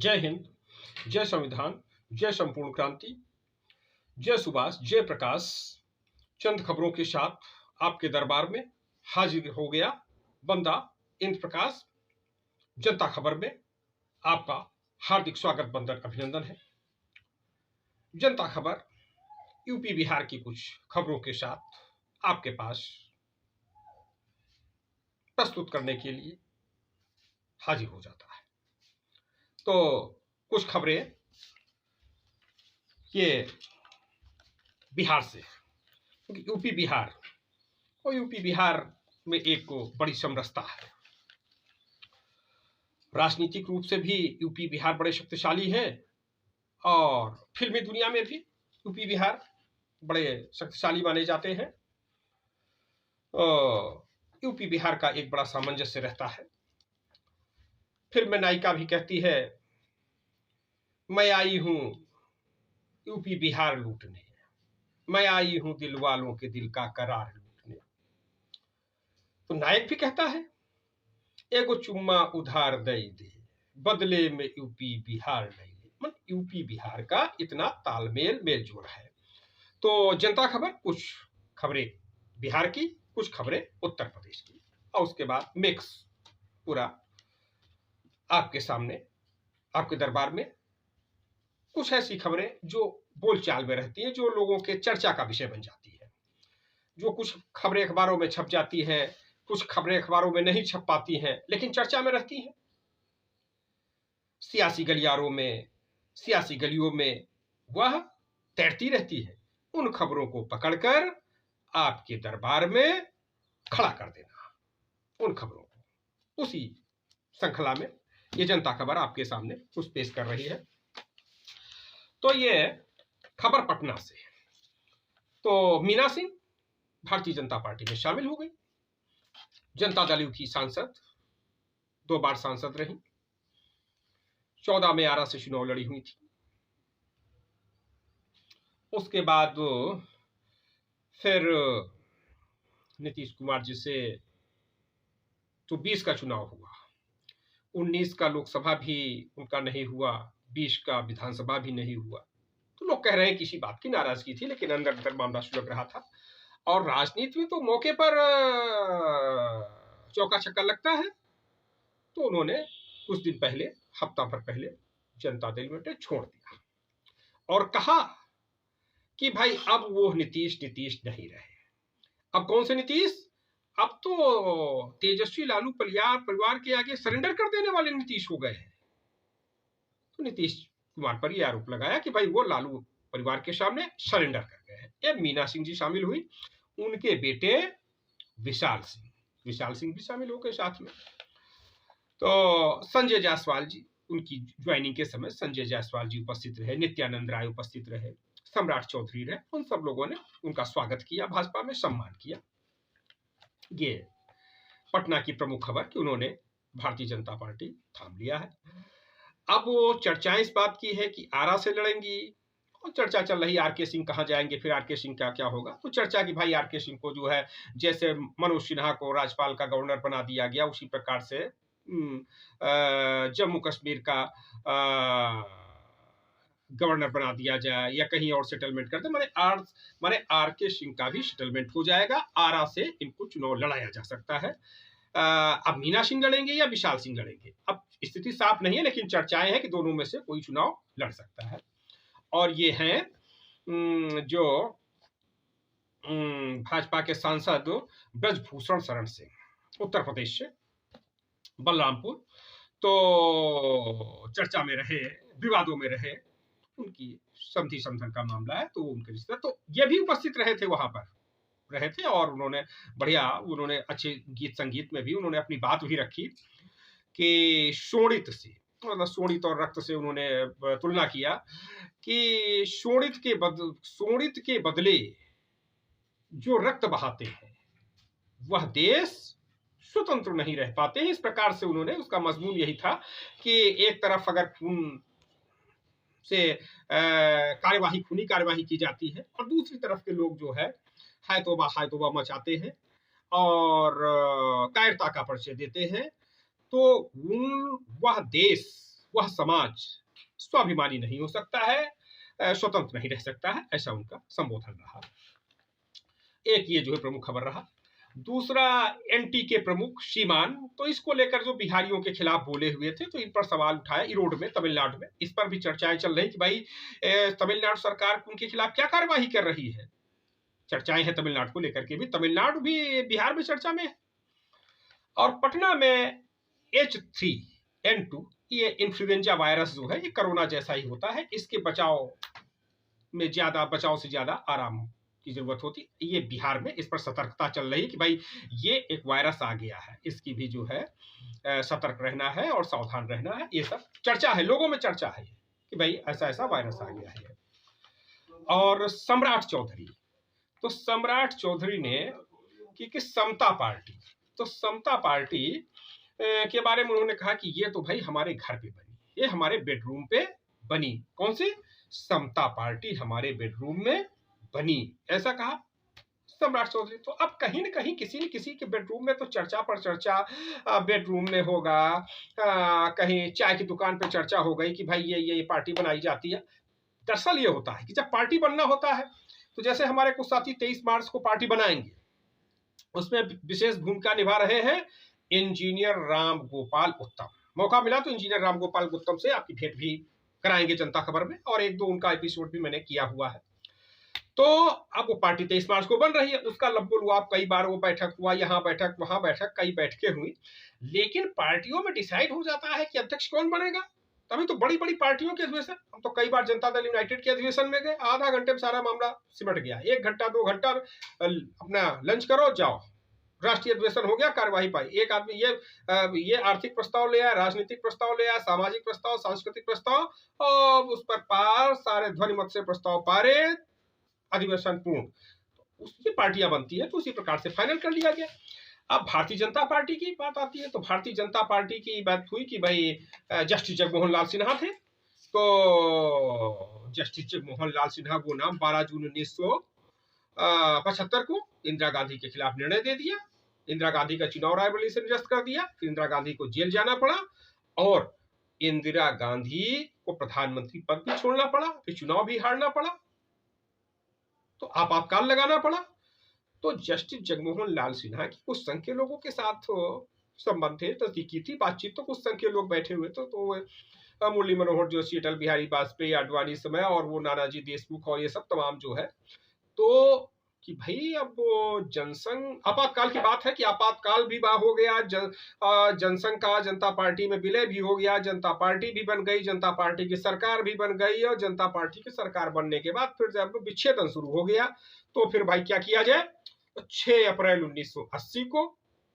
जय हिंद, जय संविधान, जय संपूर्ण क्रांति, जय सुभाष, जय प्रकाश। चंद खबरों के साथ आपके दरबार में हाजिर हो गया बंदा इंद्र प्रकाश। जनता खबर में आपका हार्दिक स्वागत, वंदन, अभिनंदन है। जनता खबर यूपी बिहार की कुछ खबरों के साथ आपके पास प्रस्तुत करने के लिए हाजिर हो जाता है। तो कुछ खबरें ये बिहार से, क्योंकि यूपी बिहार में एक बड़ी समरसता है। राजनीतिक रूप से भी यूपी बिहार बड़े शक्तिशाली हैं और फिल्मी दुनिया में भी यूपी बिहार बड़े शक्तिशाली माने जाते हैं। यूपी बिहार का एक बड़ा सामंजस्य रहता है। फिल्म में नायिका भी कहती है, मैं आई हूं यूपी बिहार लूटने, मैं आई हूं दिल वालों के दिल का करार लूटने। तो नायक भी कहता है, एगो चुम्मा उधार दे दे, बदले में यूपी बिहार नहीं ले। मतलब यूपी बिहार का इतना तालमेल मेलजोल है। तो जनता खबर कुछ खबरें बिहार की, कुछ खबरें उत्तर प्रदेश की, और उसके बाद मिक्स पूरा आपके सामने, आपके दरबार में कुछ ऐसी खबरें जो बोलचाल में रहती हैं, जो लोगों के चर्चा का विषय बन जाती है। जो कुछ खबरें अखबारों में छप जाती हैं, कुछ खबरें अखबारों में नहीं छप पाती हैं, लेकिन चर्चा में रहती हैं। सियासी गलियारों में, सियासी गलियों में वह तैरती रहती है। उन खबरों को पकड़कर आपके दरबार में खड़ा कर देना, उन खबरों को। उसी श्रृंखला में ये जनता खबर आपके सामने कुछ पेश कर रही है। तो ये खबर पटना से। तो मीना सिंह भारतीय जनता पार्टी में शामिल हो गई। जनता दल यू की सांसद, 2 बार सांसद रही। 14 में आरा से चुनाव लड़ी हुई थी। उसके बाद फिर नीतीश कुमार जी से तो 20 का चुनाव हुआ, 19 का लोकसभा भी उनका नहीं हुआ, 20 का विधानसभा भी नहीं हुआ। तो लोग कह रहे हैं किसी बात की नाराजगी थी, लेकिन अंदर अंदर मामला सुलझ रहा था। और राजनीति में तो मौके पर चौका छक्का लगता है। तो उन्होंने कुछ दिन पहले, हफ्ता भर पहले, जनता दल यूनाइटेड छोड़ दिया और कहा कि भाई अब वो नीतीश नहीं रहे। अब कौन से नीतीश? अब तो तेजस्वी लालू परिवार के आगे सरेंडर कर देने वाले नीतीश हो गए हैं। तो नीतीश कुमार पर यह आरोप लगाया कि भाई वो लालू परिवार के सामने सरेंडर कर गए हैं। ये मीना सिंह जी शामिल हुई, उनके बेटे विशाल सिंह भी शामिल हो गए साथ में। तो संजय जायसवाल जी, उनकी ज्वाइनिंग के समय संजय जायसवाल जी उपस्थित रहे, नित्यानंद राय उपस्थित रहे, सम्राट चौधरी रहे। उन सब लोगों ने उनका स्वागत किया, भाजपा में सम्मान किया। ये पटना की प्रमुख खबर कि उन्होंने भारतीय जनता पार्टी थाम लिया है। अब वो चर्चाएं इस बात की है कि आरा से लड़ेंगी, और चर्चा चल रही आर के सिंह कहाँ जाएंगे, फिर आर के सिंह का क्या होगा। तो चर्चा की भाई आर के सिंह को जो है, जैसे मनोज सिन्हा को राज्यपाल का गवर्नर बना दिया गया, उसी प्रकार से जम्मू कश्मीर का गवर्नर बना दिया जाए या कहीं और सेटलमेंट कर दे। माने आर के सिंह का भी सेटलमेंट हो जाएगा। आरा से इनको चुनाव लड़ाया जा सकता है। अब मीना सिंह लड़ेंगे या विशाल सिंह लड़ेंगे, अब स्थिति साफ नहीं है, लेकिन चर्चाएं हैं कि दोनों में से कोई चुनाव लड़ सकता है। और ये हैं जो भाजपा के सांसद ब्रजभूषण शरण सिंह, उत्तर प्रदेश से, बलरामपुर। तो चर्चा में रहे, विवादों में रहे, उनकी समधि समधन का मामला है, तो उनके रिश्ते, तो ये भी उपस्थित रहे थे, वहां पर रहे थे। और उन्होंने अच्छे गीत संगीत में भी उन्होंने अपनी बात भी रखी कि शोणित से, मतलब शोणित और रक्त से उन्होंने तुलना किया कि शोणित के बदले जो रक्त बहाते हैं वह देश स्वतंत्र नहीं रह पाते हैं। इस प्रकार से उन्होंने, उसका मजमून यही था कि एक तरफ अगर खून से खूनी कार्यवाही की जाती है और दूसरी तरफ के लोग जो है हाय तौबा मचाते हैं और कायरता का परिचय देते हैं, तो वह देश वह समाज स्वाभिमानी नहीं हो सकता है, स्वतंत्र नहीं रह सकता है, ऐसा उनका संबोधन रहा। एक ये जो है प्रमुख खबर रहा। दूसरा, एनटी के प्रमुख सीमान, तो इसको लेकर जो बिहारियों के खिलाफ बोले हुए थे, तो इन पर सवाल उठाया इरोड में, तमिलनाडु में। इस पर भी चर्चाएं चल रही कि भाई तमिलनाडु सरकार उनके खिलाफ क्या कार्यवाही कर रही है। चर्चाएं हैं तमिलनाडु को लेकर के भी, तमिलनाडु भी बिहार में चर्चा में है। और पटना में H3N2, ये इन्फ्लुएंजा वायरस जो है, ये कोरोना जैसा ही होता है, इसके बचाव से ज्यादा आराम की जरूरत होती। ये बिहार में इस पर सतर्कता चल रही है कि भाई ये एक वायरस आ गया है, इसकी भी जो है सतर्क रहना है और सावधान रहना है। ये सब चर्चा है, लोगों में चर्चा है कि भाई ऐसा ऐसा वायरस आ गया है। और सम्राट चौधरी, तो सम्राट चौधरी ने कि समता पार्टी, तो समता पार्टी के बारे में उन्होंने कहा कि ये तो भाई हमारे घर पे बनी, ये हमारे बेडरूम पे बनी। कौन सी? समता पार्टी हमारे बेडरूम में बनी, ऐसा कहा सम्राट चौधरी। तो अब कहीं न कहीं किसी न किसी के बेडरूम में तो चर्चा पर चर्चा बेडरूम में होगा, कहीं चाय की दुकान पे चर्चा हो गई कि भाई ये पार्टी बनाई जाती है। दरअसल ये होता है कि जब पार्टी बनना होता है, तो जैसे हमारे कुछ साथी 23 मार्च को पार्टी बनाएंगे, उसमें विशेष भूमिका निभा रहे हैं इंजीनियर राम गोपाल उत्तम। मौका मिला तो इंजीनियर राम गोपाल उत्तम से आपकी भेंट भी कराएंगे जनता खबर में, और एक दो उनका एपिसोड भी मैंने किया हुआ है। तो अब वो पार्टी 23 मार्च को बन रही है, उसका लब्बुलुआब कई बार वो बैठक हुआ, यहाँ बैठक वहां बैठक, कई बैठकें हुई, लेकिन पार्टियों में डिसाइड हो जाता है कि अध्यक्ष कौन बनेगा। तभी तो बड़ी बड़ी पार्टियों के अधिवेशन, हम तो कई बार जनता दल यूनाइटेड के अधिवेशन में गए, आधा घंटे में सारा मामला सिमट गया, 1 घंटा 2 घंटा अपना लंच करो जाओ, राष्ट्रीय अधिवेशन हो गया, कार्यवाही पाई। एक आदमी ये आर्थिक प्रस्ताव ले आया, राजनीतिक प्रस्ताव ले आया, सामाजिक प्रस्ताव, सांस्कृतिक प्रस्ताव, और उस पर पार, सारे ध्वनि मत से प्रस्ताव पारित, अधिवेशन पूर्ण। उसकी पार्टियां बनती है, तो उसी प्रकार से फाइनल कर लिया गया। अब भारतीय जनता पार्टी की बात आती है, तो भारतीय जनता पार्टी की बात हुई कि भाई जस्टिस जगमोहन लाल सिन्हा थे, तो जस्टिस जगमोहन लाल सिन्हा वो नाम 12 जून 1975 को इंदिरा गांधी के खिलाफ निर्णय दे दिया, इंदिरा गांधी का चुनाव रायबरेली से निरस्त कर दिया, फिर इंदिरा गांधी को जेल जाना पड़ा, और इंदिरा गांधी को प्रधानमंत्री पद भी छोड़ना पड़ा, फिर चुनाव भी हारना पड़ा, तो आपातकाल लगाना पड़ा। तो जस्टिस जगमोहन लाल सिन्हा की कुछ संघ के लोगों के साथ संबंध थे, नजदीकी थी बातचीत, तो कुछ संघ के लोग बैठे हुए थे, तो मुरली मनोहर जोशी, अटल बिहारी वाजपेयी, आडवाणी समय, और वो नानाजी देशमुख और ये सब तमाम जो है, तो कि भाई अब वो जनसंघ, आपातकाल की बात है कि आपातकाल भी हो गया, जनसंघ का जनता पार्टी में विलय भी हो गया, जनता पार्टी भी बन गई, जनता पार्टी की सरकार भी बन गई, और जनता पार्टी की सरकार बनने के बाद फिर जब विच्छेदन शुरू हो गया, तो फिर भाई क्या किया जाए। तो 6 अप्रैल 1980 को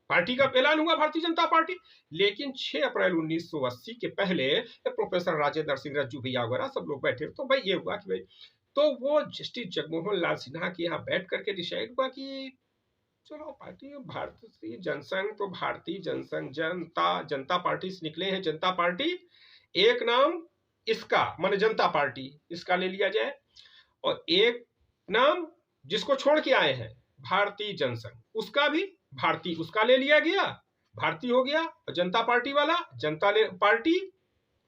पार्टी का ऐलान हुआ, भारतीय जनता पार्टी। लेकिन 6 अप्रैल 1980 के पहले प्रोफेसर राजेंद्र सिंह रज्जू भैया वगैरह सब लोग बैठे, तो भाई ये हुआ कि भाई, तो वो जस्टिस जगमोहन लाल सिन्हा के यहाँ बैठ करके डिसाइड हुआ कि चलो पार्टी भारतीय जनसंघ, तो भारतीय जनसंघ जनता पार्टी से निकले हैं, जनता पार्टी, एक नाम इसका माने जनता पार्टी इसका ले लिया जाए, और एक नाम जिसको छोड़ के आए हैं भारतीय जनसंघ, उसका भी भारतीय उसका ले लिया गया, भारतीय हो गया, और जनता पार्टी वाला जनता पार्टी,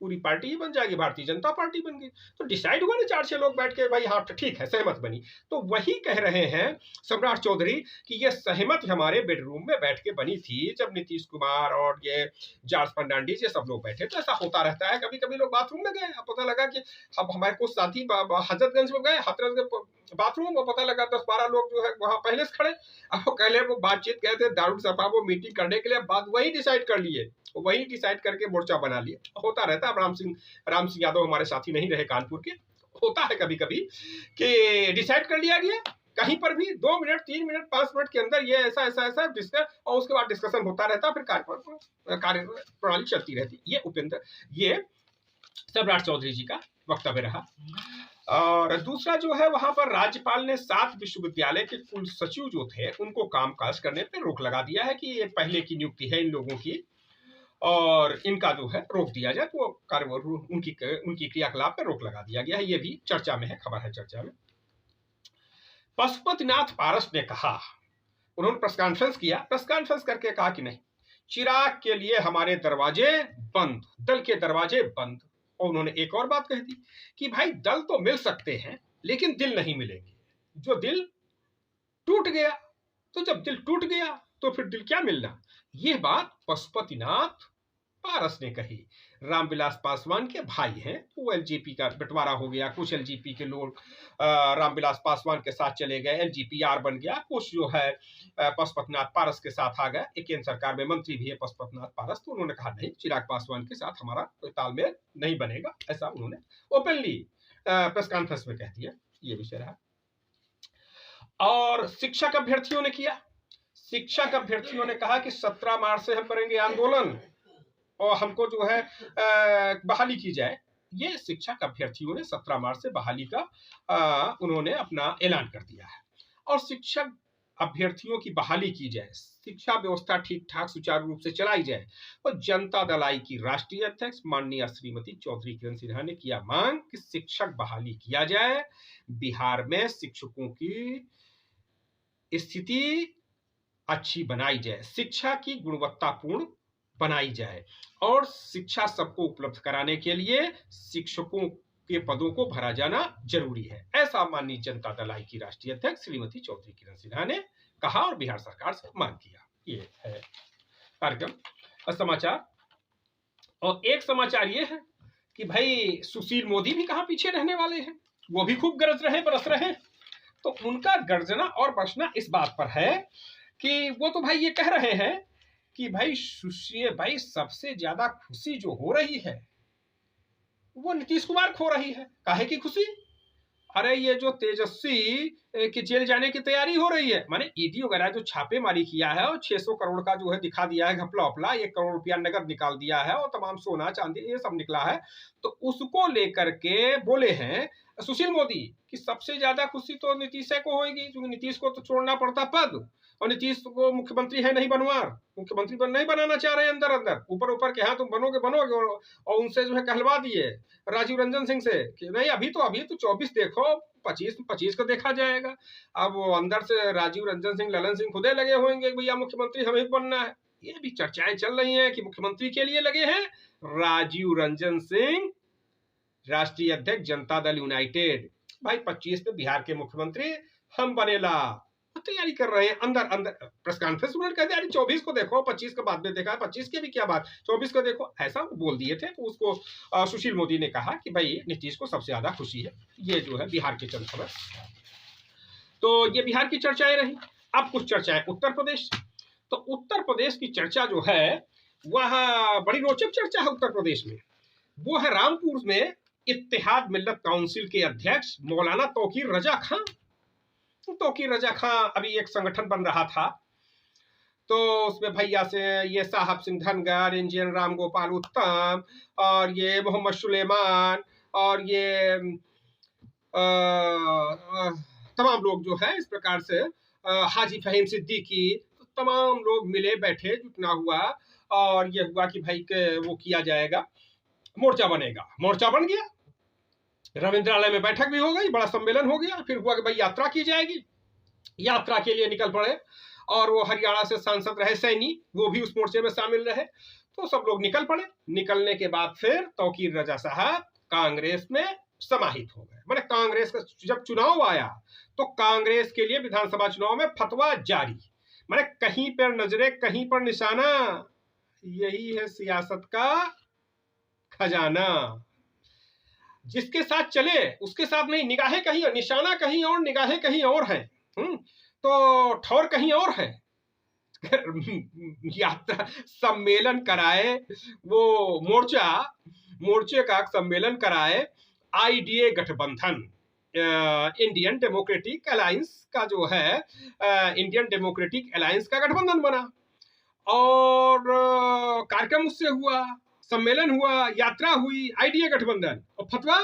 पूरी पार्टी ही बन जाएगी, भारतीय जनता पार्टी बन गई। तो डिसाइड हुआ ना 4-6 लोग बैठ के, भाई हाँ ठीक है, सहमत बनी। तो वही कह रहे हैं सम्राट चौधरी कि ये सहमति हमारे बेडरूम में बैठ के बनी थी, जब नीतीश कुमार और ये जॉर्ज फर्नांडिस ये सब लोग बैठे। तो ऐसा होता रहता है, कभी कभी लोग बाथरूम में गए, पता लगा कि अब हमारे कुछ साथी हजरतगंज में गए, हजरतगंज बाथरूम, और पता लगा 10-12 लोग जो है वहां पहले से खड़े, अब वो कहले वो बातचीत गए थे दारुल सभा वो मीटिंग करने के लिए, बात वही डिसाइड कर लिए, वही डिसाइड करके मोर्चा बना लिया। होता रहता है, राम सिंह यादव हमारे साथी नहीं रहे कानपुर के, होता है कभी कभी कि डिसाइड कर लिया गया कहीं पर भी 2 मिनट 3 मिनट 5 मिनट के अंदर, ये ऐसा डिस्कस, और उसके बाद डिस्कशन होता रहता, फिर कार्य प्रणाली चलती रहती। ये उपेंद्र, ये सम्राट चौधरी जी का वक्तव्य रहा। और दूसरा जो है, वहां पर राज्यपाल ने 7 विश्वविद्यालय के कुल सचिव जो थे उनको कामकाज करने पर रोक लगा दिया है कि ये पहले की नियुक्ति है इन लोगों की, और इनका जो है रोक दिया जाए, तो उनकी क्रियाकलाप पर रोक लगा दिया गया है। ये भी चर्चा में है, खबर है चर्चा में। पशुपतिनाथ पारस ने कहा, उन्होंने प्रेस कॉन्फ्रेंस किया, प्रेस कॉन्फ्रेंस करके कहा कि नहीं, चिराग के लिए हमारे दरवाजे बंद, दल के दरवाजे बंद। और उन्होंने एक और बात कह दी कि भाई दल तो मिल सकते हैं लेकिन दिल नहीं मिलेंगे। जो दिल टूट गया, तो जब दिल टूट गया तो फिर दिल क्या मिलना। यह बात पशुपतिनाथ पारस ने कही। रामविलास पासवान के भाई हैं, वो एलजेपी का बंटवारा हो गया, कुछ एलजेपी के लोग रामविलास पासवान के साथ चले गए, एलजेपी आर बन गया, कुछ जो है पशुपतिनाथ पारस के साथ आ गए। एक केंद्र सरकार में मंत्री भी है पशुपतिनाथ पारस, तो उन्होंने कहा नहीं, चिराग पासवान के साथ हमारा कोई तालमेल नहीं बनेगा, ऐसा उन्होंने ओपनली प्रेस कॉन्फ्रेंस में कह दिया। ये विषय रहा। और शिक्षक अभ्यर्थियों ने किया, शिक्षक अभ्यर्थियों ने कहा कि 17 मार्च से हम करेंगे आंदोलन और हमको जो है बहाली की जाए। ये शिक्षक अभ्यर्थियों ने 17 मार्च से बहाली का उन्होंने अपना ऐलान कर दिया है। और शिक्षक अभ्यर्थियों की बहाली की जाए, शिक्षा व्यवस्था ठीक ठाक सुचारू रूप से चलाई जाए। और जनता दल आई की राष्ट्रीय अध्यक्ष माननीय श्रीमती चौधरी किरण सिन्हा ने किया मांग कि शिक्षक बहाली किया जाए, बिहार में शिक्षकों की स्थिति अच्छी बनाई जाए, शिक्षा की गुणवत्तापूर्ण बनाई जाए और शिक्षा सबको उपलब्ध कराने के लिए शिक्षकों के पदों को भरा जाना जरूरी है। ऐसा माननीय जनता दल आई की राष्ट्रीय अध्यक्ष श्रीमती चौधरी किरण सिन्हा ने कहा और बिहार सरकार से मांग किया। ये है कार्यक्रम समाचार। और एक समाचार ये है कि भाई सुशील मोदी भी कहां पीछे रहने वाले हैं, वो भी खूब गरज रहे, बरस रहे। तो उनका गर्जना और बरसना इस बात पर है कि वो तो भाई ये कह रहे हैं कि भाई सबसे ज्यादा खुशी जो हो रही है वो नीतीश कुमार खो रही है। काहे की खुशी? अरे ये जो तेजस्वी की जेल जाने की तैयारी हो रही है, माने ईडी वगैरह जो छापेमारी किया है और 600 करोड़ का जो है दिखा दिया है घपला उपला, 1 करोड़ रुपया नगद निकाल दिया है और तमाम सोना चांदी ये सब निकला है, तो उसको लेकर के बोले हैं सुशील मोदी कि सबसे ज्यादा खुशी तो नीतीश को होगी, क्योंकि नीतीश को तो छोड़ना पड़ता पद और नीतीश को मुख्यमंत्री है नहीं बनवार, मुख्यमंत्री नहीं बनाना चाह रहे हैं अंदर अंदर, ऊपर ऊपर के हाँ तुम बनोगे और उनसे जो है कहलवा दिए राजीव रंजन सिंह से कि नहीं अभी तो 24 देखो, 25 को देखा जाएगा। अब वो अंदर से राजीव रंजन सिंह ललन सिंह खुदे लगे होंगे भैया मुख्यमंत्री हमें बनना है। ये भी चर्चाएं चल रही हैं कि मुख्यमंत्री के लिए लगे हैं राजीव रंजन सिंह, राष्ट्रीय अध्यक्ष जनता दल यूनाइटेड। भाई 25 में बिहार के मुख्यमंत्री हम बनेला, तैयारी कर रहे हैं अंदर अंदर। प्रेस कॉन्फ्रेंस में कहते हैं 24 को देखो, 25 का बाद में देखा, 25 की भी क्या बात, 24 को देखो, ऐसा बोल दिए थे। तो उसको सुशील मोदी ने कहा कि भाई नीतीश को सबसे ज्यादा खुशी है। ये जो है बिहार की चंद खबर। तो ये बिहार की चर्चाएं रही। अब कुछ चर्चाएं उत्तर प्रदेश। तो उत्तर प्रदेश की चर्चा जो है वह बड़ी रोचक चर्चा है उत्तर प्रदेश में। वो है रामपुर में इत्तेहाद मिल्लत काउंसिल के अध्यक्ष मौलाना तौकीर रजा खां। तौकीर रजा खां अभी एक संगठन बन रहा था, तो उसमें भैया से ये साहब सिंह धनगर, इंजीनियर राम गोपाल उत्तम और ये मोहम्मद सुलेमान और ये तमाम लोग जो है इस प्रकार से हाजी फहीम सिद्दीकी, तो तमाम लोग मिले बैठे, जुटना हुआ और ये हुआ कि भाई के वो किया जाएगा, मोर्चा बनेगा। मोर्चा बन गया, रविंद्रालय में बैठक भी हो गई, बड़ा सम्मेलन हो गया। फिर हुआ कि भाई यात्रा की जाएगी, यात्रा के लिए निकल पड़े और वो हरियाणा से सांसद रहे सैनी, वो भी उस मोर्चे में शामिल रहे। तो सब लोग निकल पड़े। निकलने के बाद फिर तौकीर रजा साहब कांग्रेस में समाहित हो गए। मैंने कांग्रेस का जब चुनाव आया तो कांग्रेस के लिए विधानसभा चुनाव में फतवा जारी, मैंने कहीं पर नजरे कहीं पर निशाना, यही है सियासत का खजाना। जिसके साथ चले उसके साथ नहीं, निगाहें कहीं और, निशाना कहीं और, निगाहें कहीं और है, तो ठौर कहीं और है। यात्रा सम्मेलन कराए, वो मोर्चे का सम्मेलन कराए आईडीए गठबंधन, इंडियन डेमोक्रेटिक अलायंस का जो है, इंडियन डेमोक्रेटिक अलायंस का गठबंधन बना और कार्यक्रम उससे हुआ, सम्मेलन हुआ, यात्रा हुई, आईडीए गठबंधन, और फतवा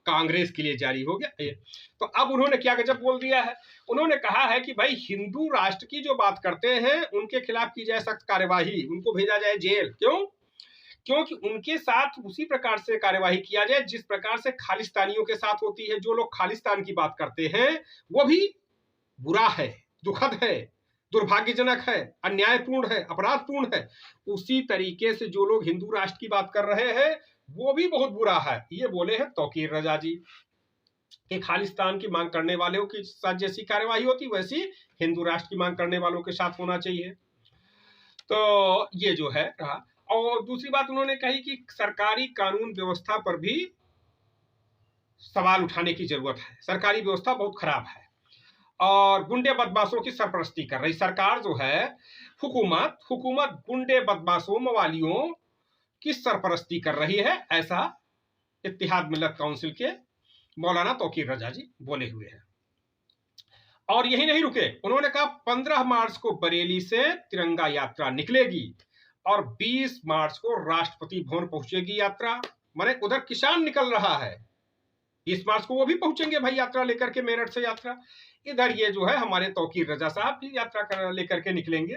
कांग्रेस के लिए जारी हो गया। तो अब उन्होंने क्या गजब बोल दिया है, उन्होंने कहा है कि भाई हिंदू राष्ट्र की जो बात करते हैं उनके खिलाफ की जाए सख्त कार्यवाही, उनको भेजा जाए जेल। क्यों? क्योंकि उनके साथ उसी प्रकार से कार्यवाही किया जाए जिस प्रकार से खालिस्तानियों के साथ होती है। जो लोग खालिस्तान की बात करते हैं वो भी बुरा है, दुखद है, दुर्भाग्यजनक है, अन्यायपूर्ण है, अपराधपूर्ण है, उसी तरीके से जो लोग हिंदू राष्ट्र की बात कर रहे हैं वो भी बहुत बुरा है। ये बोले हैं तौकीर रजा जी कि खालिस्तान की मांग करने वालों के साथ जैसी कार्यवाही होती वैसी हिंदू राष्ट्र की मांग करने वालों के साथ होना चाहिए। तो ये जो है रहा। और दूसरी बात उन्होंने कही कि सरकारी कानून व्यवस्था पर भी सवाल उठाने की जरूरत है, सरकारी व्यवस्था बहुत खराब है और गुंडे बदमाशों की सरपरस्ती कर रही सरकार जो है, हुकूमत गुंडे बदमाशों मवालियों की सरपरस्ती कर रही है, ऐसा इत्तेहाद मिल्लत काउंसिल के मौलाना तौकीर रजा जी बोले हुए हैं। और यही नहीं रुके, उन्होंने कहा 15 मार्च को बरेली से तिरंगा यात्रा निकलेगी और 20 मार्च को राष्ट्रपति भवन पहुंचेगी यात्रा। माने उधर किसान निकल रहा है, 20 मार्च को वो भी पहुंचेंगे भाई यात्रा लेकर के, मेरठ से यात्रा। इधर ये जो है हमारे तौकीर रजा साहब भी यात्रा लेकर के निकलेंगे।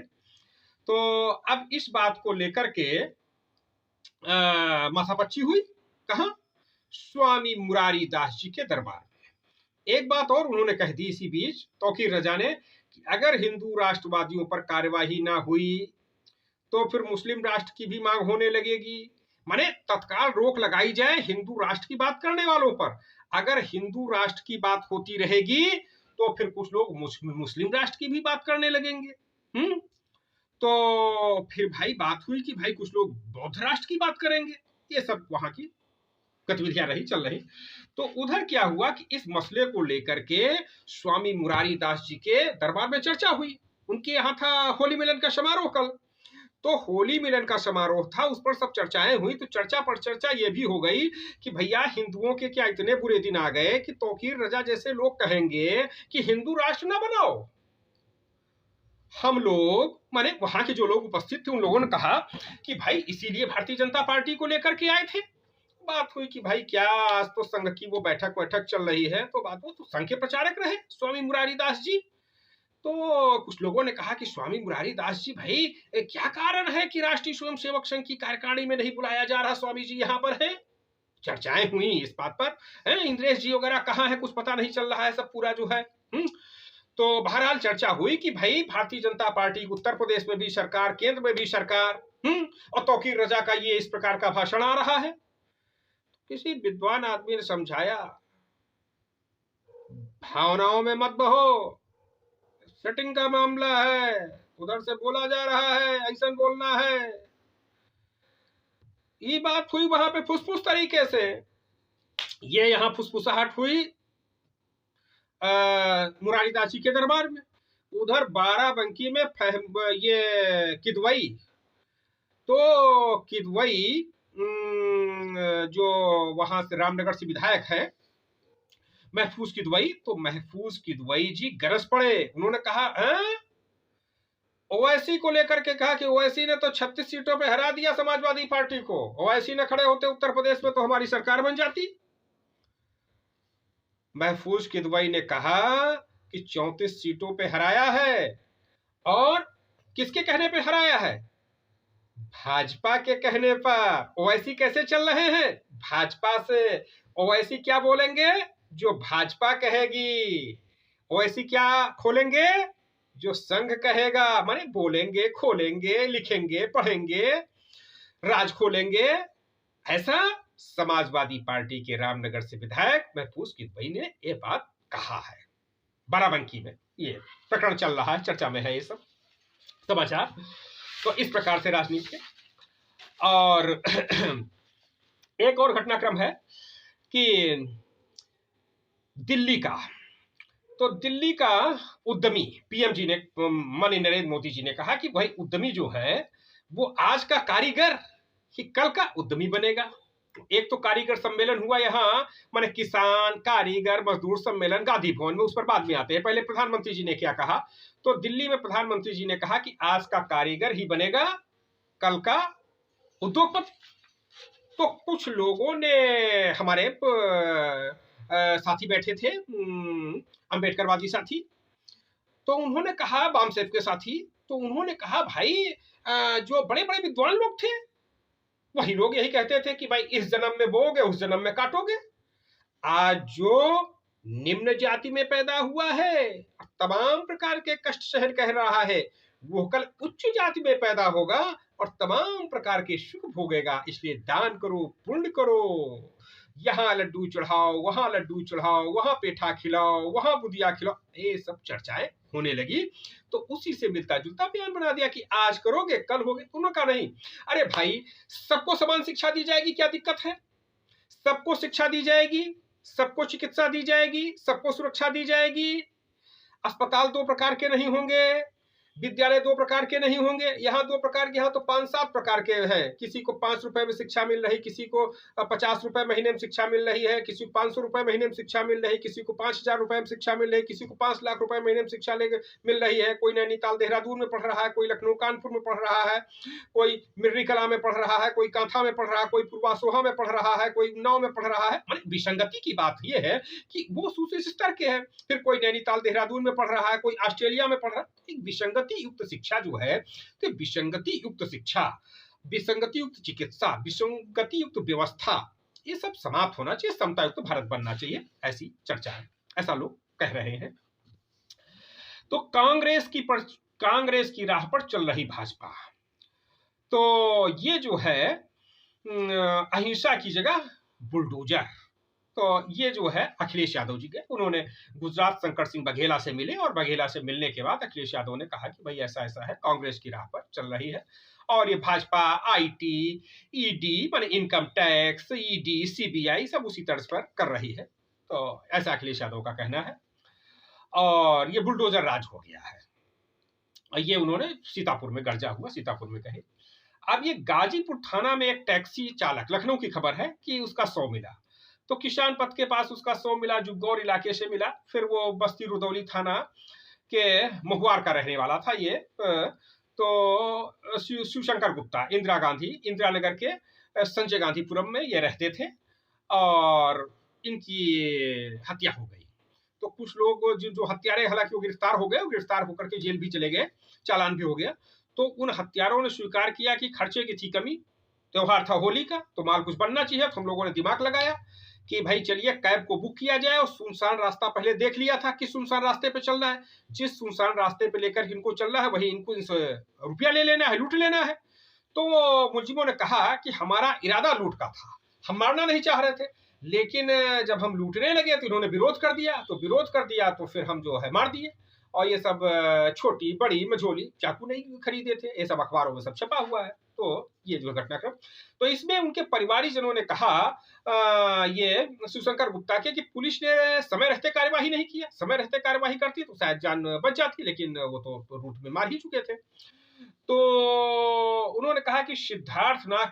तो अब इस बात को लेकर के माथापच्ची हुई कहां? स्वामी मुरारी दास जी के दरबार में। एक बात और उन्होंने कह दी इसी बीच तौकीर रजा ने कि अगर हिंदू राष्ट्रवादियों पर कार्यवाही ना हुई तो फिर मुस्लिम राष्ट्र की भी मांग होने लगेगी। माने तत्काल रोक लगाई जाए हिंदू राष्ट्र की बात करने वालों पर। अगर हिंदू राष्ट्र की बात होती रहेगी तो फिर कुछ लोग मुस्लिम राष्ट्र की भी बात करने लगेंगे। तो फिर भाई बात हुई कि भाई कुछ लोग बौद्ध राष्ट्र की बात करेंगे। ये सब वहां की गतिविधियां रही, चल रही। तो उधर क्या हुआ कि इस मसले को लेकर के स्वामी मुरारी दास जी के दरबार में चर्चा हुई। उनके यहाँ था होली मिलन का समारोह कल, तो होली मिलन का समारोह था, उस पर सब चर्चाएं हुई। तो चर्चा पर चर्चा ये भी हो गई कि भैया हिंदुओं के क्या इतने बुरे दिन आ गए कि तौकीर रजा जैसे लोग कहेंगे कि हिंदू राष्ट्र ना बनाओ। हम लोग माने वहां के जो लोग उपस्थित थे उन लोगों ने कहा कि भाई इसीलिए भारतीय जनता पार्टी को लेकर के आए थे। बात हुई कि भाई क्या आज तो संघ की वो बैठक चल रही है, तो बात वो तो संघ के प्रचारक रहे स्वामी मुरारी दास जी। तो कुछ लोगों ने कहा कि स्वामी मुरारी दास जी भाई क्या कारण है कि राष्ट्रीय स्वयंसेवक संघ की कार्यकारिणी में नहीं बुलाया जा रहा, स्वामी जी यहाँ पर है। चर्चाएं हुई इस बात पर, इंद्रेश जी वगैरह कहाँ है कुछ पता नहीं चल रहा है, सब पूरा जो है। तो बहरहाल चर्चा हुई कि भाई भारतीय जनता पार्टी उत्तर प्रदेश में भी सरकार, केंद्र में भी सरकार, और तौकीर रजा का ये इस प्रकार का भाषण आ रहा है। किसी विद्वान आदमी ने समझाया भावनाओं में मत बहो, सेटिंग का मामला है, उधर से बोला जा रहा है, ऐसा बोलना है। ये बात हुई वहां पे फुसफुस तरीके से, ये यहाँ फुसफुसाहट हुई मुरारी दास जी के दरबार में। उधर बाराबंकी में ये किदवई, तो किदवई जो वहां से रामनगर से विधायक है महफूज किदवई, तो महफूज किदवई जी गरज पड़े। उन्होंने कहा ओवैसी को लेकर के कहा कि ओवैसी ने तो 36 सीटों पे हरा दिया समाजवादी पार्टी को, ओवैसी ने खड़े होते उत्तर प्रदेश में तो हमारी सरकार बन जाती। महफूज किदवई ने कहा कि 34 सीटों पे हराया है, और किसके कहने पे हराया है? भाजपा के कहने पर। ओवैसी कैसे चल रहे हैं? भाजपा से। ओवैसी क्या बोलेंगे? जो भाजपा कहेगी। ओवैसी क्या खोलेंगे? जो संघ कहेगा। माने बोलेंगे, खोलेंगे, लिखेंगे, पढ़ेंगे, राज खोलेंगे। ऐसा समाजवादी पार्टी के रामनगर से विधायक महफूज किदवई ने यह बात कहा है। बाराबंकी में ये प्रकरण चल रहा है, चर्चा में है ये सब समाचार। तो इस प्रकार से राजनीति के। और एक और घटनाक्रम है कि दिल्ली का, तो दिल्ली का उद्यमी, पीएम जी ने, माननीय नरेंद्र मोदी जी ने कहा कि भाई उद्यमी जो है वो आज का कारीगर ही कल का उद्यमी बनेगा। एक तो कारीगर सम्मेलन हुआ यहाँ, माने किसान, कारीगर, मजदूर सम्मेलन गांधी भवन में, उस पर बाद में आते हैं। पहले प्रधानमंत्री जी ने क्या कहा? तो दिल्ली में प्रधानमंत्री जी ने कहा कि आज का कारीगर ही बनेगा कल का उद्योगपति। तो कुछ लोगों ने, हमारे साथी बैठे थे अंबेडकरवादी साथी, तो उन्होंने कहा, बामसेफ के साथी, तो उन्होंने कहा भाई जो बड़े बड़े विद्वान लोग थे वही लोग यही कहते थे कि भाई इस जन्म में बोओगे उस जन्म में काटोगे। आज जो निम्न जाति में पैदा हुआ है और तमाम प्रकार के कष्ट सहन कह रहा है, वो कल उच्च जाति में पैदा होगा और तमाम प्रकार के सुख भोगेगा। इसलिए दान करो, पुण्य करो, यहाँ लड्डू चढ़ाओ, वहां लड्डू चढ़ाओ, वहां पेठा खिलाओ, वहां बुदिया खिलाओ, ये सब चर्चाएं होने लगी। तो उसी से मिलता जुलता बयान बना दिया कि आज करोगे कल होगे। उन्होंने कहा नहीं, अरे भाई सबको समान शिक्षा दी जाएगी, क्या दिक्कत है? सबको शिक्षा दी जाएगी, सबको चिकित्सा दी जाएगी, सबको सुरक्षा दी जाएगी। अस्पताल दो प्रकार के नहीं होंगे, विद्यालय दो प्रकार के नहीं होंगे। यहाँ दो प्रकार के, यहाँ तो 5-7 प्रकार के हैं। किसी को 5 रुपए में शिक्षा मिल रही, किसी को 50 रुपए महीने में शिक्षा मिल रही है, किसी को 500 रुपए महीने में शिक्षा मिल रही, किसी को 5,000 रुपए में शिक्षा मिल रही, किसी को 5 लाख रुपए महीने में शिक्षा मिल रही है। कोई नैनीताल देहरादून में पढ़ रहा है, कोई लखनऊ कानपुर में पढ़ रहा है, कोई मिर्री कला में पढ़ रहा है, कोई कांथा में पढ़ रहा है, कोई पूर्वासोहा में पढ़ रहा है, कोई उन्नाव में पढ़ रहा है। विसंगति की बात यह है कि वो सूचित स्तर के हैं। फिर कोई नैनीताल देहरादून में पढ़ रहा है, कोई ऑस्ट्रेलिया में पढ़ रहा है। एक विसंगति युक्त शिक्षा जो है, तो विसंगति युक्त शिक्षा, विसंगति युक्त चिकित्सा, विसंगति युक्त व्यवस्था, ये सब समाप्त होना चाहिए, समता युक्त भारत बनना चाहिए, ऐसी चर्चा है, ऐसा लोग कह रहे हैं। तो कांग्रेस की राह पर चल रही भाजपा, तो ये जो है अहिंसा की जगह बुलडोजर। तो ये जो है अखिलेश यादव जी गए, उन्होंने गुजरात शंकर सिंह बघेला से मिले और बघेला से मिलने के बाद अखिलेश यादव ने कहा कि भाई ऐसा ऐसा है, कांग्रेस की राह पर चल रही है और ये भाजपा आईटी, ईडी माने इनकम टैक्स, ईडी, सीबीआई सब उसी तर्ज पर कर रही है। तो ऐसा अखिलेश यादव का कहना है और ये बुलडोजर राज हो गया है। ये उन्होंने सीतापुर में गर्जा हुआ, सीतापुर में कहे। अब ये गाजीपुर थाना में एक टैक्सी चालक, लखनऊ की खबर है कि उसका 100 मिला, तो किसान पथ के पास उसका 100 मिला, जुग्गौर इलाके से मिला। फिर वो बस्ती रुदौली थाना के महुआर का रहने वाला था ये। तो शिवशंकर गुप्ता इंदिरा नगर के संजय गांधीपुरम में ये रहते थे और इनकी हत्या हो गई। तो कुछ लोग जो हत्यारे, हालांकि वो गिरफ्तार हो गए, गिरफ्तार होकर के जेल भी चले गए, चालान भी हो गया। तो उन हत्यारों ने स्वीकार किया कि खर्चे की थी कमी, त्योहार था होली का, तो माल कुछ बनना चाहिए। तो हम लोगों ने दिमाग लगाया कि भाई चलिए कैब को बुक किया जाए और सुनसान रास्ता पहले देख लिया था कि सुनसान रास्ते पे चलना है, जिस सुनसान रास्ते पे लेकर इनको चलना है वही इनको रुपया ले लेना है, लूट लेना है। तो मुलजिमों ने कहा कि हमारा इरादा लूट का था, हम मारना नहीं चाह रहे थे, लेकिन जब हम लूटने लगे तो इन्होंने विरोध कर दिया, तो फिर हम जो है मार दिए। और ये सब छोटी बड़ी मझोली चाकू नहीं खरीदे थे, ये सब अखबारों में सब छपा हुआ है। तो ये जो घटनाक्रम, तो इसमें उनके परिवारीजनों ने कहा ये शिवशंकर गुप्ता के कि पुलिस ने समय रहते कार्यवाही नहीं किया, समय रहते कार्यवाही करती तो शायद जान बच जाती, लेकिन वो तो रूट में मार ही चुके थे। तो उन्होंने कहा कि सिद्धार्थ नगर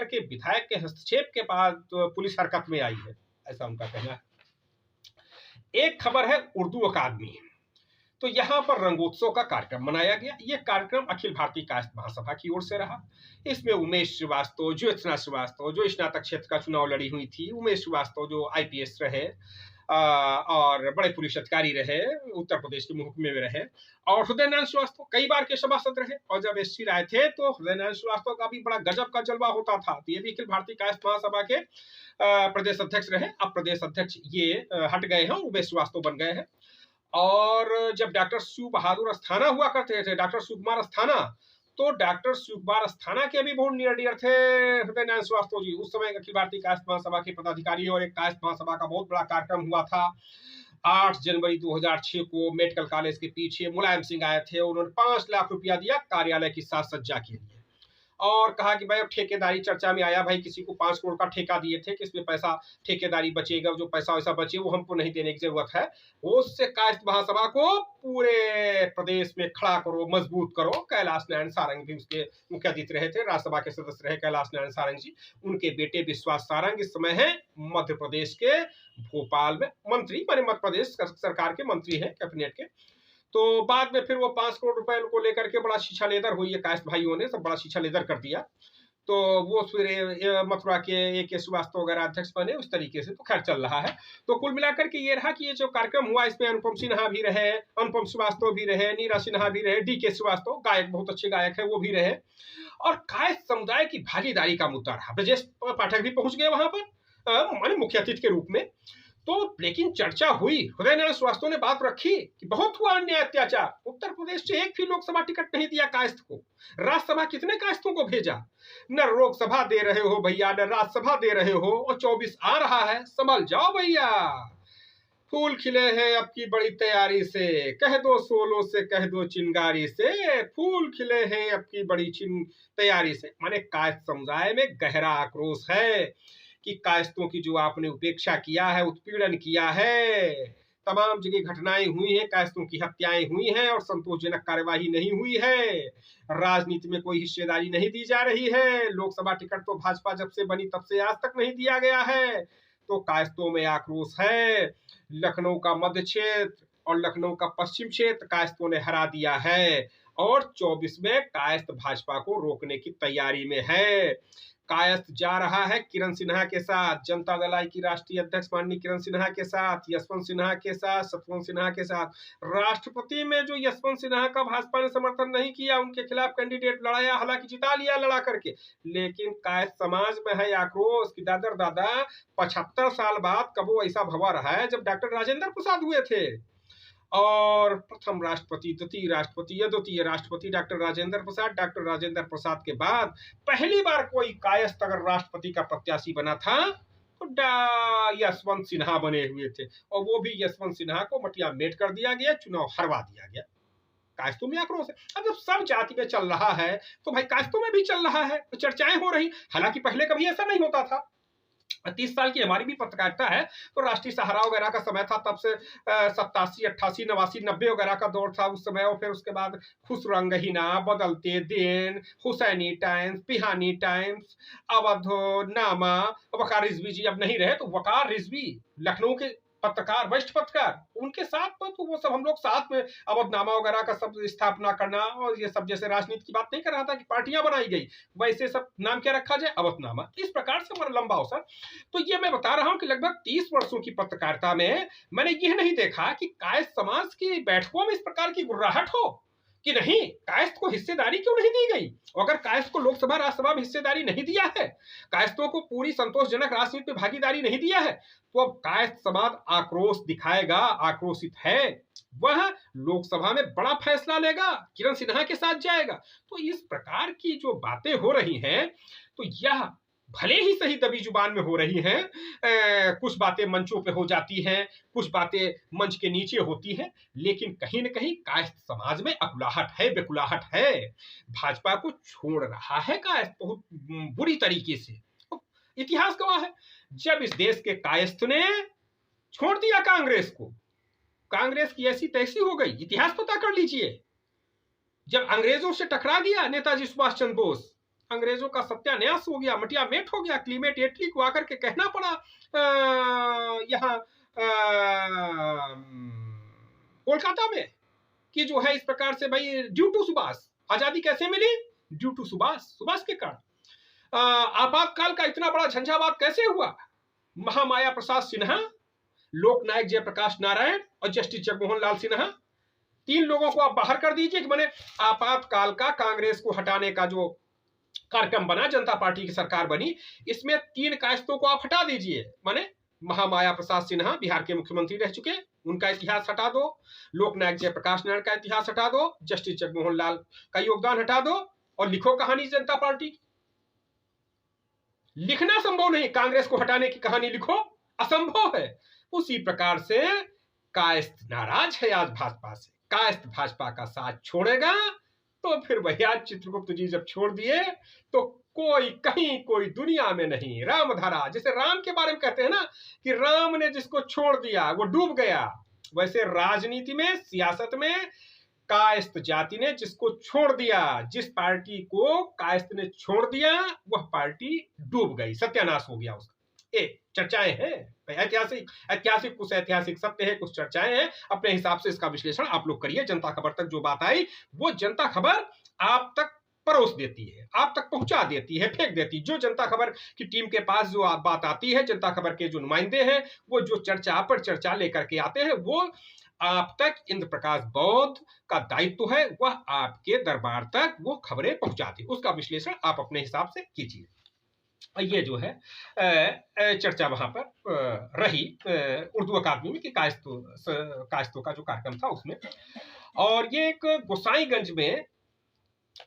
के विधायक के हस्तक्षेप के बाद तो पुलिस हरकत में आई है, ऐसा उनका कहना है। एक खबर है उर्दू अकादमी, तो यहाँ पर रंगोत्सव का कार्यक्रम मनाया गया। यह कार्यक्रम अखिल भारतीय कायस्थ महासभा की ओर से रहा। इसमें उमेश श्रीवास्तव, ज्योत्सना श्रीवास्तव जो स्नातक क्षेत्र का चुनाव लड़ी हुई थी, उमेश श्रीवास्तव जो आईपीएस रहे और बड़े पुलिस अधिकारी रहे, उत्तर प्रदेश के महकमे में रहे, और हृदय नारायण श्रीवास्तव कई बार के सभासद रहे। और जब एससी राय थे तो हृदय नारायण श्रीवास्तव का भी बड़ा गजब का जलवा होता था। तो ये भी अखिल भारतीय कायस्थ महासभा के प्रदेश अध्यक्ष रहे। अब प्रदेश अध्यक्ष ये हट गए हैं, उमेश श्रीवास्तव बन गए हैं। और जब डॉक्टर शिव बहादुर अस्थाना हुआ करते थे, डॉक्टर शिव कुमार अस्थाना, तो डॉक्टर शिव कुमार अस्थाना के भी बहुत नियर डियर थे हृदय नारायण श्रीवास्तव जी। उस समय अखिल भारतीय कायस्थ महासभा के पदाधिकारी और एक कायस्थ महासभा का बहुत बड़ा कार्यक्रम हुआ था। 8 जनवरी 2006 को मेडिकल कॉलेज के पीछे मुलायम सिंह आए थे, उन्होंने 5 लाख रुपया दिया कार्यालय की साज सज्जा के लिए और कहा कि भाई ठेकेदारी चर्चा में आया, भाई किसी को 5 करोड़ का ठेका दिए थे, किसमें पैसा ठेकेदारी बचेगा, जो पैसा वैसा बचे वो हमको नहीं देने की जरूरत है, उससे कायस्थ महासभा को पूरे प्रदेश में खड़ा करो, मजबूत करो। कैलाश नारायण सारंग भी उसके मुख्य अतिथि रहे थे, राज्यसभा के सदस्य रहे कैलाश नारायण सारंग जी। उनके बेटे विश्वास सारंग इस समय है मध्य प्रदेश के भोपाल में मंत्री, माने मध्य प्रदेश सरकार के मंत्री है, कैबिनेट के। तो बाद में फिर वो 5 करोड़ रुपए को लेकर के बड़ा शीशा लेदर हुई है, कायस्थ भाइयों ने सब बड़ा शीशा लेदर कर दिया। तो वो फिर मथुरा के AK श्रीवास्तव वगैरह अध्यक्ष बने, उस तरीके से तो खैर चल रहा है। तो कुल मिलाकर के ये रहा कि ये जो कार्यक्रम हुआ इसमें अनुपम सिन्हा भी रहे, अनुपम श्रीवास्तव भी रहे, नीरा सिन्हा भी रहे, DK श्रीवास्तव गायक, बहुत अच्छे गायक है, वो भी रहे। और कायस्थ समुदाय की भागीदारी का मुद्दा रहा। ब्रजेश पाठक भी पहुंच गए वहां पर माने मुख्य अतिथि के रूप में। तो लेकिन चर्चा हुई, हृदयनारायण श्रीवास्तव ने बात रखी कि बहुत हुआ अन्याय अत्याचार, उत्तर प्रदेश से एक भी लोकसभा टिकट नहीं दिया कायस्थ को, राज्यसभा कितने कायस्थों को भेजा, न लोकसभा दे रहे हो भैया, न राज्यसभा दे रहे हो, और 24 आ रहा है, संभल जाओ भैया। फूल खिले हैं अब की बड़ी तैयारी से, कह दो सोलो से, कह दो चिंगारी से, फूल खिले हैं अब की बड़ी तैयारी से। माने कायस्थ समुदाय में गहरा आक्रोश है कि कायस्थों की जो आपने उपेक्षा किया है, उत्पीड़न किया है, तमाम जगह घटनाएं हुई हैं, कायस्थों की हत्याएं हुई हैं और संतोषजनक कार्यवाही नहीं हुई है, राजनीति में कोई हिस्सेदारी नहीं दी जा रही है, लोकसभा टिकट तो भाजपा जब से बनी तब से आज तक नहीं दिया गया है, तो कायस्थों में आक्रोश है। लखनऊ का मध्य क्षेत्र और लखनऊ का पश्चिम क्षेत्र कायस्थों ने हरा दिया है और 24 में कायस्थ भाजपा को रोकने की तैयारी में है। कायस्थ जा रहा है किरण सिन्हा के साथ, जनता दल आई की राष्ट्रीय अध्यक्ष माननीय किरण सिन्हा के साथ, यशवंत सिन्हा के साथ, सतवंत सिन्हा के साथ। राष्ट्रपति में जो यशवंत सिन्हा का भाजपा ने समर्थन नहीं किया, उनके खिलाफ कैंडिडेट लड़ाया, हालांकि जिता लिया लड़ा करके, लेकिन कायस्थ समाज में है आक्रोश कि दादर दादा 75 साल बाद कबो ऐसा भवा रहा है जब डॉक्टर राजेंद्र प्रसाद हुए थे और प्रथम राष्ट्रपति, द्वितीय राष्ट्रपति, अद्वितीय राष्ट्रपति डॉक्टर राजेंद्र प्रसाद के बाद पहली बार कोई कायस्थ अगर राष्ट्रपति का प्रत्याशी बना था तो यशवंत सिन्हा बने हुए थे, और वो भी यशवंत सिन्हा को मटिया मेट कर दिया गया, चुनाव हरवा दिया गया। कायस्थों में आक्रोश है। अब जब सब जाति में चल रहा है तो भाई कायस्थों में भी चल रहा है, तो चर्चाएं हो रही। हालांकि पहले कभी ऐसा नहीं होता था। 30 साल की हमारी भी पत्रकारिता है, तो राष्ट्रीय सहारा वगैरह का समय था, तब से 87, 88, 89, 90 वगैरह का दौर था उस समय, और फिर उसके बाद खुसरंगहीना, बदलते दिन, हुसैनी टाइम्स, पिहानी टाइम्स, अवधनामा, वकार रिजवी जी अब नहीं रहे, तो वकार रिजवी लखनऊ के पत्रकार, वरिष्ठ पत्रकार, उनके साथ तो वो सब हम लोग साथ में अवधनामा वगैरह का सब स्थापना करना, और ये सब जैसे राजनीति की बात नहीं कर रहा था कि पार्टियां बनाई गई, वैसे सब नाम क्या रखा जाए, अवधनामा, इस प्रकार से हमारा लंबा अवसर। तो ये मैं बता रहा हूं कि लगभग 30 वर्षों की पत्रकारिता में मैंने यह नहीं देखा कि कायस्थ समाज की बैठकों में इस प्रकार की गुर्राहट हो कि नहीं कायस्थ को हिस्सेदारी क्यों नहीं दी गई। अगर कायस्थ को लोकसभा राज्यसभा में हिस्सेदारी नहीं दिया है, कायस्थों को पूरी संतोषजनक राजनीति में भागीदारी नहीं दिया है, तो अब कायस्थ समाज आक्रोश दिखाएगा, आक्रोशित है, वह लोकसभा में बड़ा फैसला लेगा, किरण सिन्हा के साथ जाएगा। तो इस प्रकार की जो बातें हो रही हैं, तो यह भले ही सही दबी जुबान में हो रही हैं, कुछ बातें मंचों पे हो जाती हैं, कुछ बातें मंच के नीचे होती हैं, लेकिन कहीं न कहीं कायस्थ समाज में अकुलाहट है, बेकुलाहट है। भाजपा को छोड़ रहा है कायस्थ बहुत बुरी तरीके से। इतिहास गवाह है, जब इस देश के कायस्थ ने छोड़ दिया कांग्रेस को, कांग्रेस की ऐसी तैसी हो गई, इतिहास पता कर लीजिए। जब अंग्रेजों से टकरा गया नेताजी सुभाष चंद्र बोस, अंग्रेजों का सत्यानाश हो गया, मटिया मेट हो गया, क्लीमेट एटली को आकर के कहना पड़ा यहाँ कोलकाता में कि जो है इस प्रकार से भाई ड्यू टू सुभाष, आजादी कैसे मिली, ड्यू टू सुभाष, सुभाष के कारण। आपातकाल का इतना बड़ा झंझावात कैसे हुआ, महामाया प्रसाद सिन्हा, लोकनायक जयप्रकाश नारायण और जस्टिस जगमोहन लाल सिन्हा, 3 लोगों को आप बाहर कर दीजिए कि मैंने आपातकाल का कांग्रेस को हटाने का जो कार्यक्रम बना, जनता पार्टी की सरकार बनी, इसमें 3 कायस्थों को आप हटा दीजिए। माने महामाया प्रसाद सिन्हा बिहार के मुख्यमंत्री रह चुके, उनका इतिहास हटा दो, लोकनायक जयप्रकाश नारायण का इतिहास हटा दो, जस्टिस जगमोहन लाल का योगदान हटा दो, और लिखो कहानी जनता पार्टी। लिखना संभव नहीं, कांग्रेस को हटाने की कहानी लिखो, असंभव है। उसी प्रकार से कायस्थ नाराज है आज भाजपा से, कायस्थ भाजपा का साथ छोड़ेगा तो फिर भैया चित्रगुप्त जी जब छोड़ दिए तो कोई कहीं कोई दुनिया में नहीं, रामधारा, जैसे राम के बारे में कहते हैं ना कि राम ने जिसको छोड़ दिया वो डूब गया, वैसे राजनीति में, सियासत में कायस्थ जाति ने जिसको छोड़ दिया, जिस पार्टी को कायस्थ ने छोड़ दिया, वह पार्टी डूब गई, सत्यानाश हो गया उसका। चर्चाएं हैं, ऐतिहासिक कुछ ऐतिहासिक सत्य है, कुछ चर्चाएं हैं, अपने हिसाब से इसका विश्लेषण आप लोग करिए। जनता खबर तक जो बात आई वो जनता खबर आप तक परोस देती है, आप तक पहुंचा देती है, फेंक देती है। जो जनता खबर की टीम के पास जो बात आती है, जनता खबर के जो नुमाइंदे हैं, वो जो चर्चा पर चर्चा लेकर के आते हैं, वो आप तक इंद्र प्रकाश बौद्ध का दायित्व है, वह आपके दरबार तक वो खबरें पहुंचाती, उसका विश्लेषण आप अपने हिसाब से कीजिए। ये जो है चर्चा वहां पर रही उर्दू अकादमी में कि कायस्तों का जो कार्यक्रम था उसमें। और ये एक गोसाईगंज में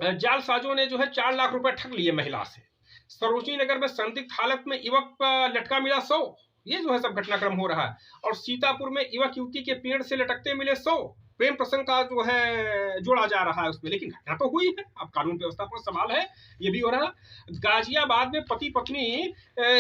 जालसाजों ने जो है 4 लाख रुपए ठग लिए महिला से। सरोजनी नगर में संदिग्ध हालत में युवक लटका मिला 100। ये जो है सब घटनाक्रम हो रहा है। और सीतापुर में युवक युवती के पेड़ से लटकते मिले 100। प्रेम प्रसंग का जो है जोड़ा जा रहा है उसमें, लेकिन घटना तो हुई है। अब कानून व्यवस्था पर सवाल है, ये भी हो रहा। गाजियाबाद में पति पत्नी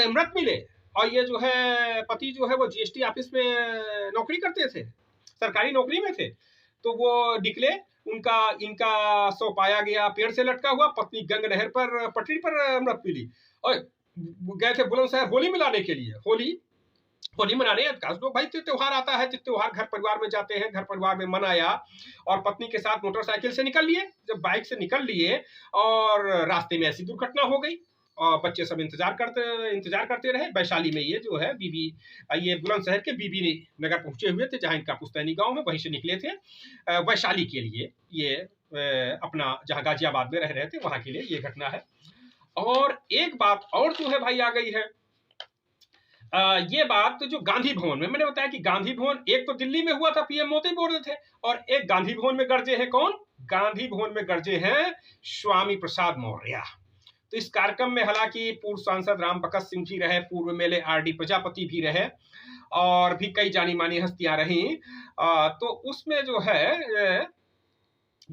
मृत मिले। और ये जो है पति जो है वो जीएसटी ऑफिस में नौकरी करते थे, सरकारी नौकरी में थे। तो वो निकले, उनका इनका शव पाया गया पेड़ से लटका हुआ। पत्नी गंग नहर पर पटरी पर मृत मिली। और गए थे बुलंदशहर होली मिलाने के लिए, होली मनाने। लोग भाई त्योहार आता है, त्योहार घर परिवार में जाते हैं, घर परिवार में मनाया और पत्नी के साथ मोटरसाइकिल से निकल लिए। जब बाइक से निकल लिए और रास्ते में ऐसी दुर्घटना हो गई और बच्चे सब इंतजार करते रहे। वैशाली में ये जो है ये बुलंदशहर के बीबी नगर पहुंचे हुए थे, जहां इनका पुस्तैनी गांव है, वहीं से निकले थे वैशाली के लिए। ये अपना जहां गाजियाबाद में रह रहे थे वहां के लिए ये घटना है। और एक बात और जो है भाई आ गई है, ये बात तो जो गांधी भवन में मैंने बताया कि गांधी भवन एक तो दिल्ली में हुआ था, पीएम मोदी बोल रहे थे, और एक गांधी भवन में गरजे हैं कौन? गांधी भवन में गरजे हैं स्वामी प्रसाद मौर्य। तो इस कार्यक्रम में हालांकि पूर्व सांसद राम बकस सिंह जी रहे, पूर्व एमएलए आरडी प्रजापति भी रहे और भी कई जानी मानी हस्तियां रही। तो उसमें जो है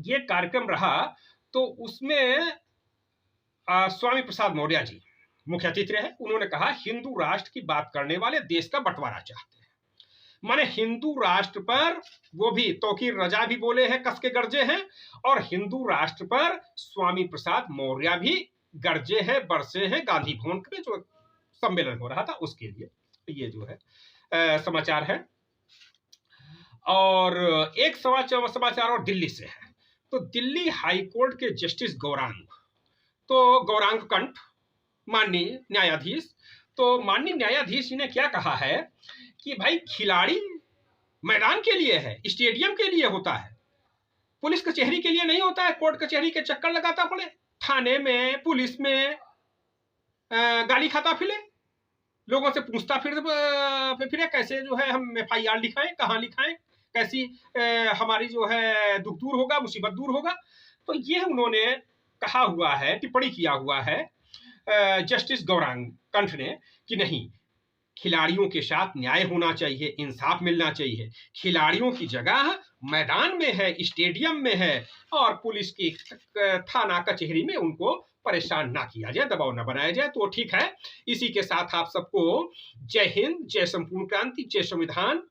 ये कार्यक्रम रहा, तो उसमें स्वामी प्रसाद मौर्य जी मुख्य अतिथि रहे। उन्होंने कहा हिंदू राष्ट्र की बात करने वाले देश का बंटवारा चाहते हैं। माने हिंदू राष्ट्र पर वो भी तौकीर रजा भी बोले हैं, कस के गरजे हैं, और हिंदू राष्ट्र पर स्वामी प्रसाद मौर्य भी गरजे हैं, बरसे हैं। गांधी भवन में जो सम्मेलन हो रहा था उसके लिए ये जो है समाचार है। और एक समाचार और दिल्ली से है। तो दिल्ली हाईकोर्ट के जस्टिस गौरांग कंठ माननीय न्यायाधीश, तो माननीय न्यायाधीश ने क्या कहा है कि भाई खिलाड़ी मैदान के लिए है, स्टेडियम के लिए होता है, पुलिस कचहरी के लिए नहीं होता है। कोर्ट कचहरी के चक्कर लगाता पड़े, थाने में पुलिस में गाली खाता फिरे, लोगों से पूछता फिरे कैसे जो है हम FIR लिखाएं, कहाँ लिखाएं, कैसी हमारी जो है दुख दूर होगा, मुसीबत दूर होगा। तो ये उन्होंने कहा हुआ है, टिप्पणी किया हुआ है जस्टिस गौरांग कंठ ने कि नहीं, खिलाड़ियों के साथ न्याय होना चाहिए, इंसाफ मिलना चाहिए। खिलाड़ियों की जगह मैदान में है, स्टेडियम में है, और पुलिस की थाना कचहरी में उनको परेशान ना किया जाए, दबाव ना बनाया जाए। तो ठीक है। इसी के साथ आप सबको जय हिंद, जय संपूर्ण क्रांति, जय संविधान,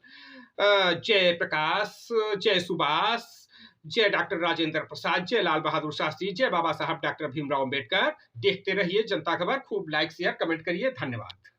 जय प्रकाश, जय सुभाष, जय डॉक्टर राजेंद्र प्रसाद, जय लाल बहादुर शास्त्री, जय बाबा साहब डॉक्टर भीमराव अम्बेडकर। देखते रहिए जनता खबर, खूब लाइक शेयर कमेंट करिए। धन्यवाद।